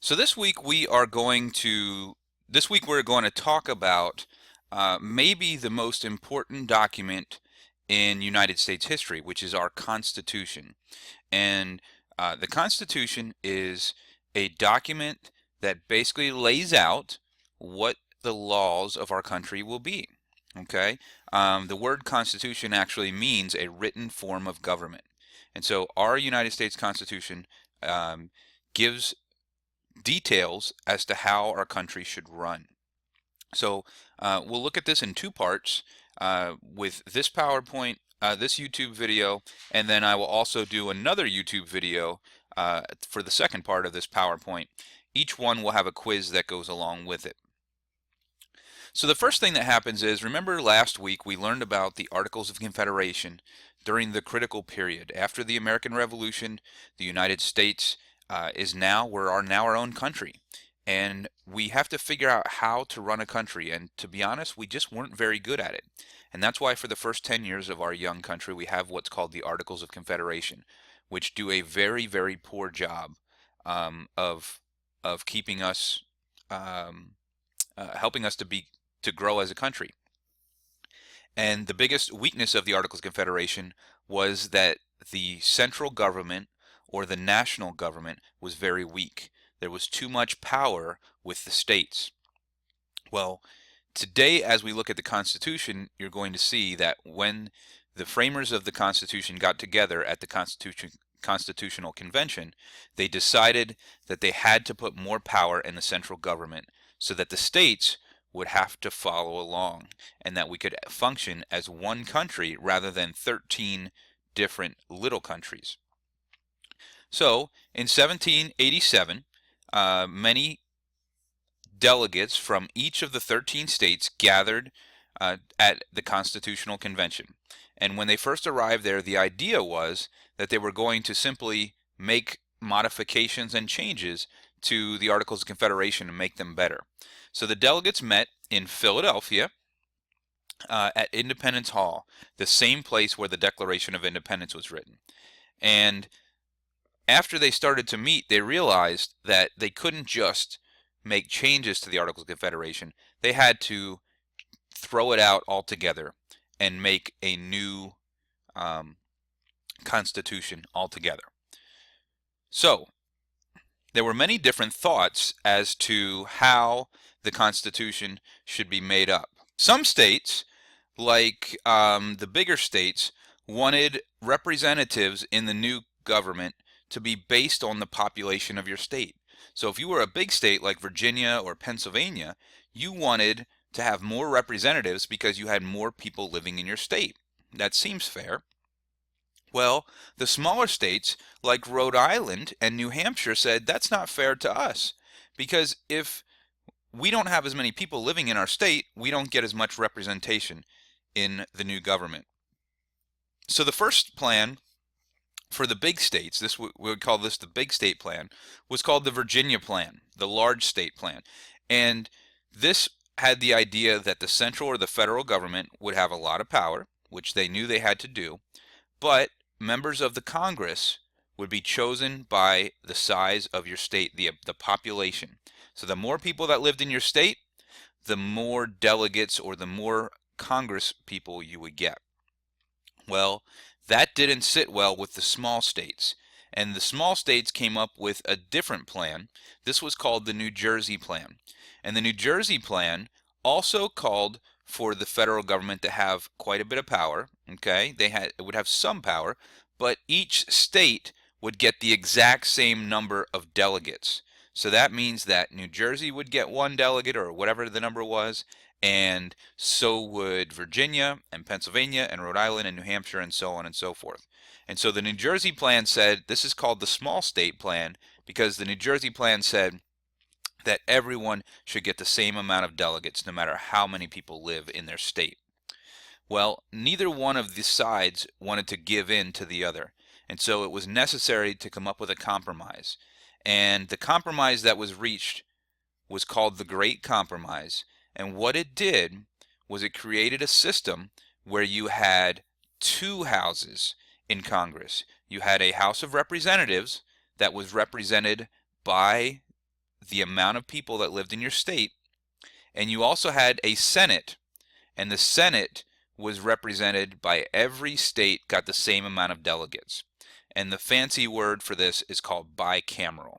So this week we're going to talk about maybe the most important document in United States history, which is our Constitution. And the Constitution is a document that basically lays out what the laws of our country will be. Okay, the word Constitution actually means a written form of government, and so our United States Constitution gives details as to how our country should run. So we'll look at this in two parts with this PowerPoint, this YouTube video, and then I will also do another YouTube video for the second part of this PowerPoint. Each one will have a quiz that goes along with it. So the first thing that happens is, remember last week we learned about the Articles of Confederation during the critical period. After the American Revolution, the United States we're now our own country. And we have to figure out how to run a country. And to be honest, we just weren't very good at it. And that's why for the first 10 years of our young country, we have what's called the Articles of Confederation, which do a very, very poor job of keeping us, helping us to grow as a country. And the biggest weakness of the Articles of Confederation was that the central government or the national government was very weak. There was too much power with the states. Well, today as we look at the Constitution, you're going to see that when the framers of the Constitution got together at the Constitutional Convention, they decided that they had to put more power in the central government so that the states would have to follow along and that we could function as one country rather than 13 different little countries. So in 1787, many delegates from each of the 13 states gathered at the Constitutional Convention. And when they first arrived there, the idea was that they were going to simply make modifications and changes to the Articles of Confederation and make them better. So the delegates met in Philadelphia at Independence Hall, the same place where the Declaration of Independence was written. And after they started to meet, they realized that they couldn't just make changes to the Articles of Confederation. They had to throw it out altogether and make a new Constitution altogether. So there were many different thoughts as to how the Constitution should be made up. Some states, like the bigger states, wanted representatives in the new government to be based on the population of your state. So if you were a big state like Virginia or Pennsylvania, you wanted to have more representatives because you had more people living in your state. That seems fair. Well, the smaller states like Rhode Island and New Hampshire said that's not fair to us because if we don't have as many people living in our state, we don't get as much representation in the new government. So the first plan for the big states, we would call this the big state plan, was called the Virginia plan, the large state plan. And this had the idea that the central or the federal government would have a lot of power, which they knew they had to do, but members of the Congress would be chosen by the size of your state, the population. So the more people that lived in your state, the more delegates or the more Congress people you would get. Well, that didn't sit well with the small states, and the small states came up with a different plan. This was called the New Jersey plan. And the New Jersey plan also called for the federal government to have quite a bit of power. Okay, it would have some power, but each state would get the exact same number of delegates. So that means that New Jersey would get one delegate or whatever the number was, and so would Virginia and Pennsylvania and Rhode Island and New Hampshire and so on and so forth. And so the New Jersey plan said, this is called the small state plan because the New Jersey plan said that everyone should get the same amount of delegates no matter how many people live in their state. Well, neither one of the sides wanted to give in to the other, and so it was necessary to come up with a compromise. And the compromise that was reached was called the Great Compromise. And what it did was it created a system where you had two houses in Congress. You had a House of Representatives that was represented by the amount of people that lived in your state, and you also had a Senate, and the Senate was represented by every state got the same amount of delegates. And the fancy word for this is called bicameral.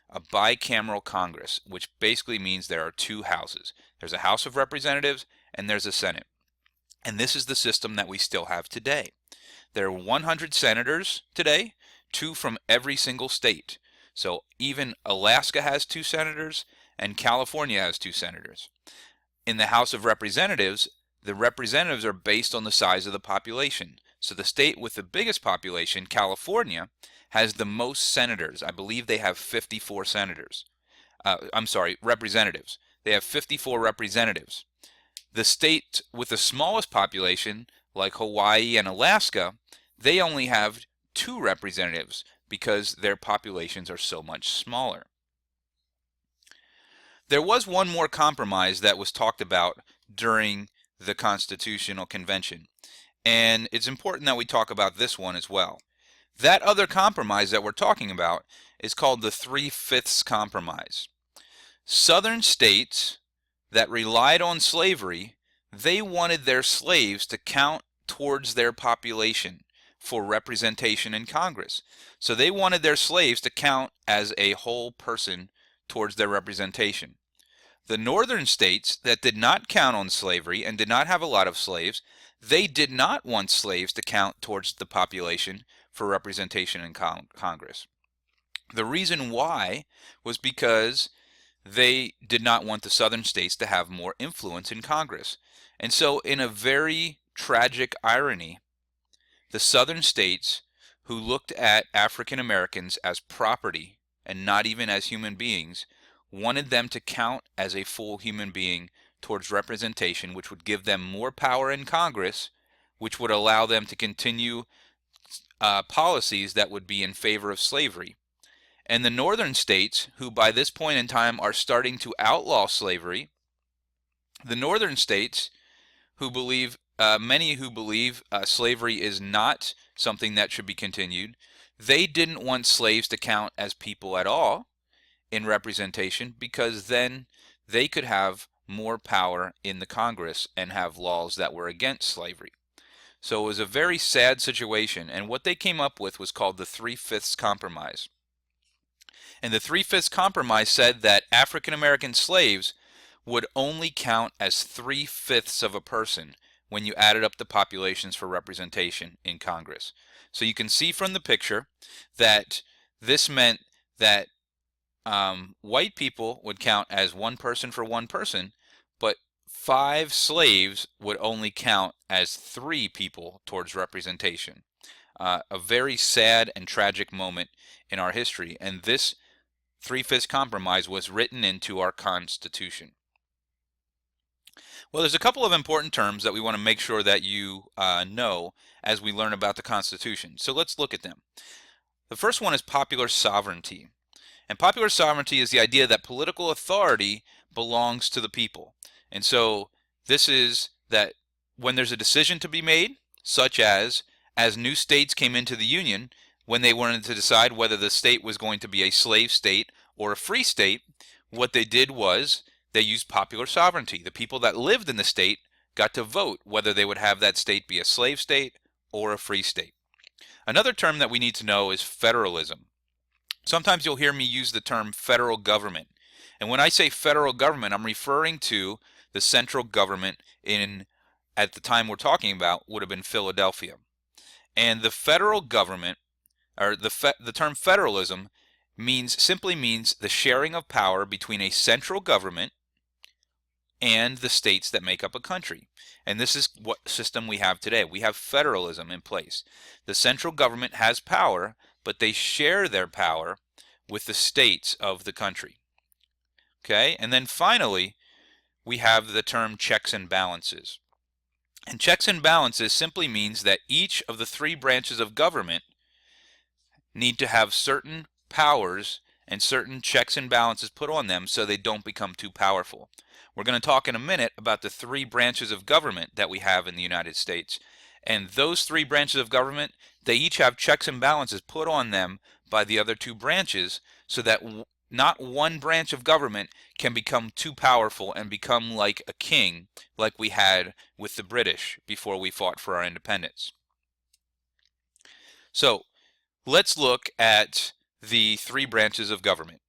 A bicameral Congress, which basically means there are two houses. There's a House of Representatives and there's a Senate. And this is the system that we still have today. There are 100 senators today, 2 from every single state. So even Alaska has 2 senators and California has 2 senators. In the House of Representatives, the representatives are based on the size of the population. So the state with the biggest population, California, has the most senators. I believe they have 54 senators. Representatives. They have 54 representatives. The state with the smallest population, like Hawaii and Alaska, they only have 2 representatives because their populations are so much smaller. There was one more compromise that was talked about during the Constitutional Convention, and it's important that we talk about this one as well. That other compromise that we're talking about is called the Three-Fifths Compromise. Southern states that relied on slavery, they wanted their slaves to count towards their population for representation in Congress. So they wanted their slaves to count as a whole person towards their representation. The northern states that did not count on slavery and did not have a lot of slaves, they did not want slaves to count towards the population for representation in Congress. The reason why was because they did not want the southern states to have more influence in Congress. And so in a very tragic irony, the southern states who looked at African Americans as property and not even as human beings wanted them to count as a full human being towards representation, which would give them more power in Congress, which would allow them to continue policies that would be in favor of slavery. And the northern states, who by this point in time are starting to outlaw slavery, the northern states who believe, many who believe slavery is not something that should be continued, they didn't want slaves to count as people at all in representation, because then they could have more power in the Congress and have laws that were against slavery. So it was a very sad situation, and what they came up with was called the Three-Fifths Compromise. And the Three-Fifths Compromise said that African American slaves would only count as 3/5 of a person when you added up the populations for representation in Congress. So you can see from the picture that this meant that white people would count as 1 person for 1 person, but 5 slaves would only count as 3 people towards representation. A very sad and tragic moment in our history, and this Three-Fifths Compromise was written into our Constitution. Well, there's a couple of important terms that we want to make sure that you know as we learn about the Constitution. So let's look at them. The first one is popular sovereignty. And popular sovereignty is the idea that political authority belongs to the people. And so this is that when there's a decision to be made, such as new states came into the Union, when they wanted to decide whether the state was going to be a slave state or a free state, what they did was they used popular sovereignty. The people that lived in the state got to vote whether they would have that state be a slave state or a free state. Another term that we need to know is federalism. Sometimes you'll hear me use the term federal government. And when I say federal government, I'm referring to the central government at the time we're talking about, would have been Philadelphia. And the federal government, or the term federalism, simply means the sharing of power between a central government and the states that make up a country. And this is what system we have today. We have federalism in place. The central government has power, but they share their power with the states of the country. Okay, and then finally, we have the term checks and balances. And checks and balances simply means that each of the 3 branches of government need to have certain powers and certain checks and balances put on them so they don't become too powerful. We're going to talk in a minute about the 3 branches of government that we have in the United States. And those 3 branches of government, they each have checks and balances put on them by the other 2 branches so that not one branch of government can become too powerful and become like a king, like we had with the British before we fought for our independence. So let's look at the three branches of government.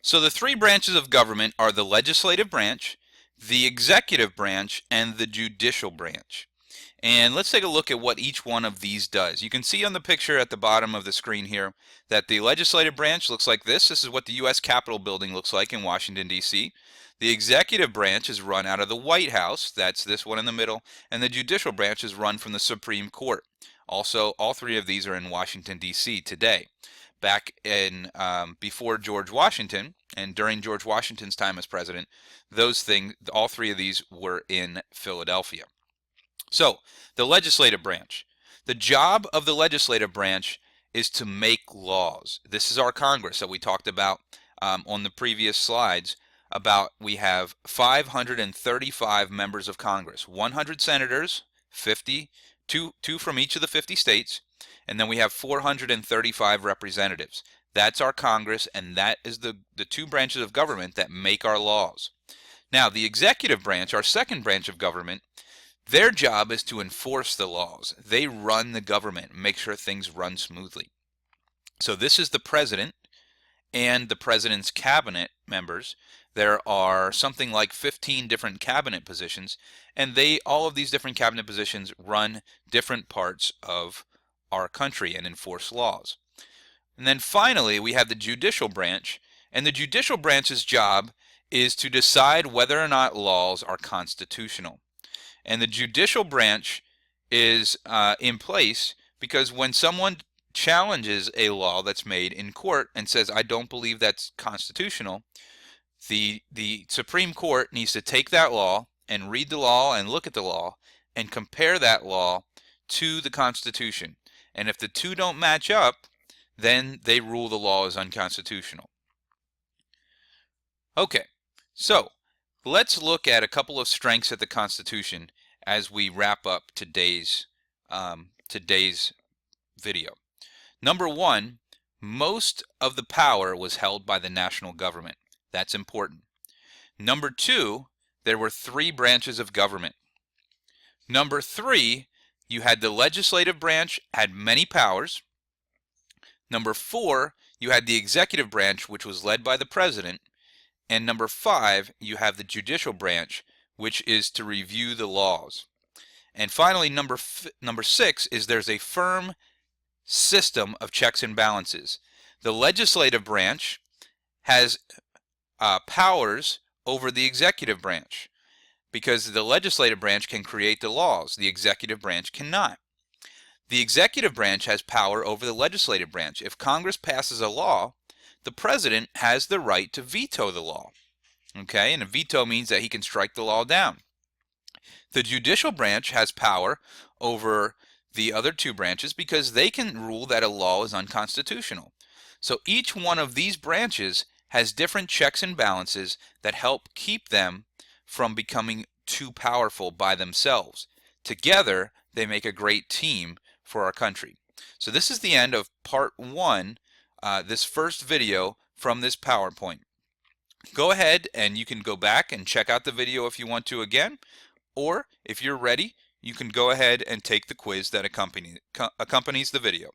So the three branches of government are the legislative branch, the executive branch, and the judicial branch. And let's take a look at what each one of these does. You can see on the picture at the bottom of the screen here that the legislative branch looks like this. This is what the U.S. Capitol building looks like in Washington, D.C. The executive branch is run out of the White House. That's this one in the middle. And the judicial branch is run from the Supreme Court. Also, all three of these are in Washington, D.C. today. Back in before George Washington and during George Washington's time as president, all three of these were in Philadelphia. So, the legislative branch. The job of the legislative branch is to make laws. This is our Congress that we talked about on the previous slides. We have 535 members of Congress, 100 senators, two from each of the 50 states, and then we have 435 representatives. That's our Congress, and that is the two branches of government that make our laws. Now, the executive branch, our second branch of government, their job is to enforce the laws. They run the government, make sure things run smoothly. So this is the president and the president's cabinet members. There are something like 15 different cabinet positions, and all of these different cabinet positions run different parts of our country and enforce laws. And then finally, we have the judicial branch, and the judicial branch's job is to decide whether or not laws are constitutional. And the judicial branch is in place because when someone challenges a law that's made in court and says, I don't believe that's constitutional, the Supreme Court needs to take that law and read the law and look at the law and compare that law to the Constitution. And if the two don't match up, then they rule the law as unconstitutional. Okay, so let's look at a couple of strengths of the Constitution as we wrap up today's video. Number one, most of the power was held by the national government. That's important. Number two, there were three branches of government. Number three, you had the legislative branch had many powers. Number four, you had the executive branch, which was led by the president. And number five, you have the judicial branch, which is to review the laws. And finally, number six is there's a firm system of checks and balances. The legislative branch has powers over the executive branch because the legislative branch can create the laws. The executive branch cannot. The executive branch has power over the legislative branch. If Congress passes a law, the president has the right to veto the law. Okay, and a veto means that he can strike the law down. The judicial branch has power over the other two branches because they can rule that a law is unconstitutional. So each one of these branches has different checks and balances that help keep them from becoming too powerful by themselves. Together, they make a great team for our country. So this is the end of part one, this first video from this PowerPoint. Go ahead and you can go back and check out the video if you want to again, or if you're ready, you can go ahead and take the quiz that accompanies the video.